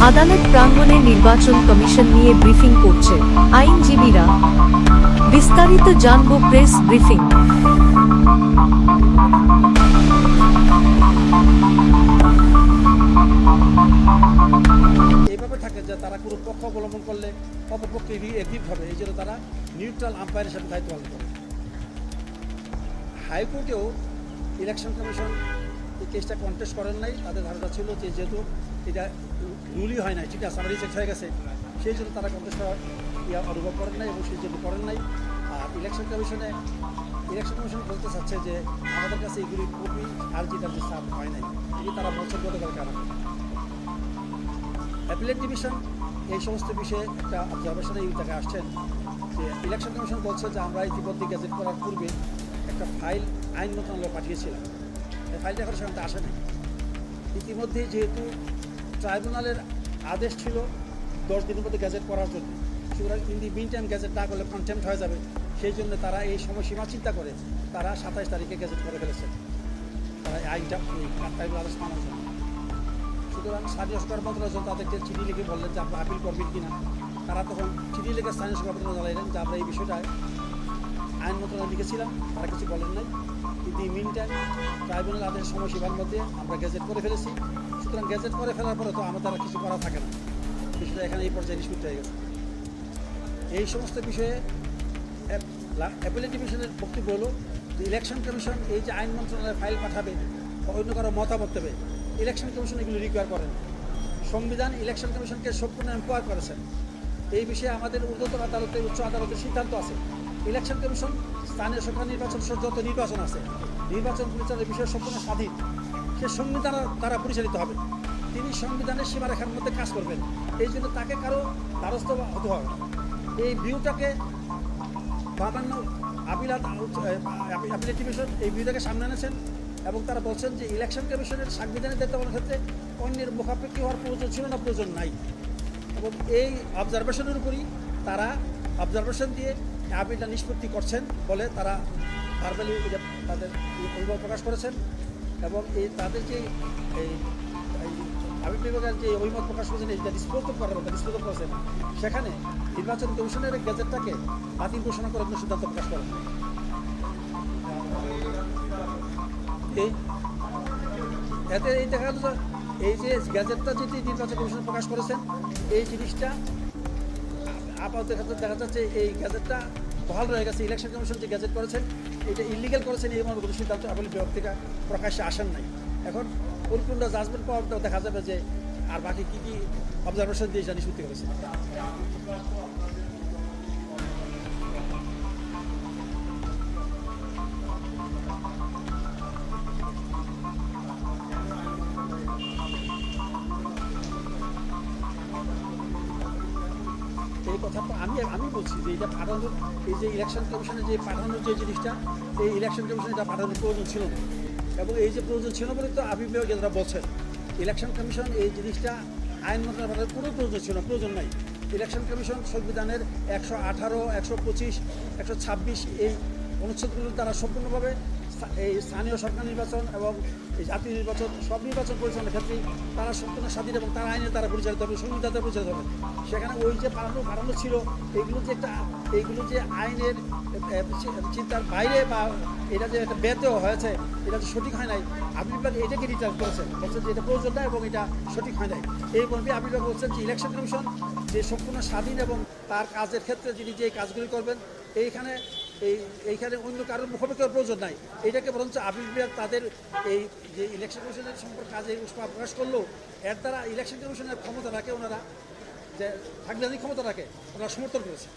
আদালত প্রাঙ্গণে নির্বাচন কমিশন নিয়ে ব্রিফিং করছে আইনজীবীরা। বিস্তারিত জানব প্রেস ব্রিফিং। এইভাবে থাকে যে তারা কোনো পক্ষ অবলম্বন করলে অপরপক্ষে এগ্রিভ হবে, এই জন্য তারা নিউট্রাল আম্পায়ার হিসেবে দায়িত্ব পালন করে। হাইকোর্টেও ইলেকশন কমিশন এই কেসটা কন্টেস্ট করেন নাই। তাদের ধারণা ছিল যে যেহেতু এটা রুলই হয় নাই, ঠিক আছে, আমার রিজেক্ট হয়ে গেছে, সেই জন্য তারা কন্টেস্ট অনুভব করেন নাই এবং সেই জন্য করেন নাই। আর ইলেকশন কমিশন বলতে চাচ্ছে যে আমাদের কাছে এগুলি খুবই আর্জিটার যে সাপ হয় নাই, এটি তারা বছর গতকাল কারণ। অ্যাপিলেট ডিভিশন এই সমস্ত বিষয়ে একটা অবজারভেশনে এই জায়গায় আসছেন যে ইলেকশন কমিশন বলছে যে আমরা ইতিমধ্যে গেজেট করার পূর্বে একটা ফাইল আইন মন্ত্রণালয়ে পাঠিয়েছিলাম। এই ফাইলটা এখন সেখানে আসে নাই। ইতিমধ্যে যেহেতু ট্রাইব্যুনালের আদেশ ছিল 10 দিনের মধ্যে গ্যাজেট করার জন্য, সুতরাং in the meantime gazette না করলে কন্টেম্প্ট হয়ে যাবে, সেই জন্য তারা এই সময়সীমা চিন্তা করে তারা 27 তারিখে গ্যাজেট করে ফেলেছেন, তারা এই আইনটা ট্রাইব্যুনাল আদেশ মানার জন্য। সুতরাং স্থানীয় সরকার মন্ত্রণালয় তাদেরকে চিঠি লিখে বললেন যে আপনারা আপিল করবেন কিনা। তারা তখন চিঠি লিখে স্থানীয় সরকার মন্ত্রণালয় জানাইলেন যে আমরা এই বিষয়টায় আইন মন্ত্রণালয় লিখেছিলাম, তারা কিছু বলেন নাই। কিন্তু মিন টাইম ট্রাইব্যুনাল আদেশের সময়সীমার মধ্যে আমরা গ্যাজেট করে ফেলেছি। সুতরাং গ্যাজেট করে ফেলার পরে তো আমাদের আর কিছু করা থাকে না, বিষয়টা এখানে এই পর্যায়ে নিষ্পত্তি হয়ে গেছে। এই সমস্ত বিষয়ে অ্যাপিলেট ডিভিশনের বক্তব্য হলো যে ইলেকশন কমিশন এই যে আইন মন্ত্রণালয়ে ফাইল পাঠাবে অন্য কারো মতামত দেবে, ইলেকশন কমিশন এগুলো রিকোয়ার করেন। সংবিধান ইলেকশন কমিশনকে সম্পূর্ণ এম্পাওয়ার করেছেন। এই বিষয়ে আমাদের ঊর্ধ্বতন আদালতে, উচ্চ আদালতের সিদ্ধান্ত আছে। ইলেকশন কমিশন স্থানীয় সরকার নির্বাচন সহ যত নির্বাচন আছে, নির্বাচন পরিচালনার বিষয়ে সম্পূর্ণ স্বাধীন। সে সংবিধান দ্বারা পরিচালিত হবে, তিনি সংবিধানের সীমারেখার মধ্যে কাজ করবেন। এই জন্য তাকে কারো দ্বারস্থ হতে হবে। এই ভিউটাকে প্রাধান্য অ্যাপিলেট ডিভিশন এই ভিউটাকে সামনে এনেছেন এবং তারা বলছেন যে ইলেকশন কমিশনের সাংবিধানিক দায়িত্ব পালনের ক্ষেত্রে অন্যের মুখাপেক্ষি হওয়ার প্রয়োজন ছিল না, প্রয়োজন নাই। এবং এই অবজারভেশনের উপরই তারা অবজারভেশন দিয়ে আপিলটা নিষ্পত্তি করছেন বলে তারা ভার্বালি তাদের অভিমত প্রকাশ করেছেন। এবং এই তাদের যে এই আপিল বিভাগের যে অভিমত প্রকাশ করেছেন, এইটা ডিসপোজ করেছেন, সেখানে নির্বাচন কমিশনের গ্যাজেটটাকে বাতিল ঘোষণা করার জন্য সিদ্ধান্ত প্রকাশ করেন। এতে এই দেখা যাচ্ছে এই যে গ্যাজেটটা যেটি নির্বাচন কমিশন প্রকাশ করেছেন, এই জিনিসটা আপাতত দেখা যাচ্ছে এই গ্যাজেটটা বহাল রয়ে গেছে। ইলেকশন কমিশন যে গ্যাজেট করেছেন এটা ইলিগাল করেছেন, এই মনে কোনো সিদ্ধান্ত আপিল বিভাগ থেকে প্রকাশ্যে আসেন নাই। এখন পরিপূর্ণ জাজমেন্ট পাওয়ারটাও দেখা যাবে যে আর বাকি কী কী অবজারভেশন দিয়ে জানি সত্যি করেছে। এই কথাটা আমি বলছি যে এটা পাঠানোর, এই যে ইলেকশন কমিশনের যে পাঠানোর যে জিনিসটা, এই ইলেকশন কমিশন এটা পাঠানোর প্রয়োজন ছিল না। এবং এই যে প্রয়োজন ছিল বলে তো আপিল বিভাগ যারা বলছেন ইলেকশন কমিশন এই জিনিসটা আইন মন্ত্রণালয় পাঠানোর কোনো প্রয়োজন ছিল না, প্রয়োজন নাই। ইলেকশন কমিশন সংবিধানের 118, 125, 126 এই অনুচ্ছেদগুলো তারা সম্পূর্ণভাবে এই স্থানীয় সরকার নির্বাচন এবং এই জাতীয় নির্বাচন সব নির্বাচন পরিচালনার ক্ষেত্রে তারা সম্পূর্ণ স্বাধীন এবং তারা আইনের দ্বারা পরিচালিত হবে, সংবিধান দ্বারা পরিচালিত হবে। সেখানে ওই যে বাড়ানো ছিল এইগুলো যে আইনের চিন্তার বাইরে বা এটা যে একটা ব্যত্যয় হয়েছে, এটা যে সঠিক হয় নাই, আপিল বিভাগ এটাকে রিটার্ন করেছেন, বলছেন যে এটা প্রয়োজন না এবং এটা সঠিক হয় নাই। এই মর্মে আপিল বিভাগ বলছেন যে ইলেকশন কমিশন যে সম্পূর্ণ স্বাধীন এবং তার কাজের ক্ষেত্রে যিনি যে কাজগুলি করবেন এইখানে অন্য কারোর মুখোমুখির প্রয়োজন নাই। এটাকে বরঞ্চ আপিল বিভাগ তাদের এই যে ইলেকশন কমিশনের সম্পর্কে কাজে প্রকাশ করলো, এর দ্বারা ইলেকশন কমিশনের ক্ষমতা রাখে, ওনারা যে সাংবিধানিক ক্ষমতা রাখে, ওনারা সমর্থন করেছে।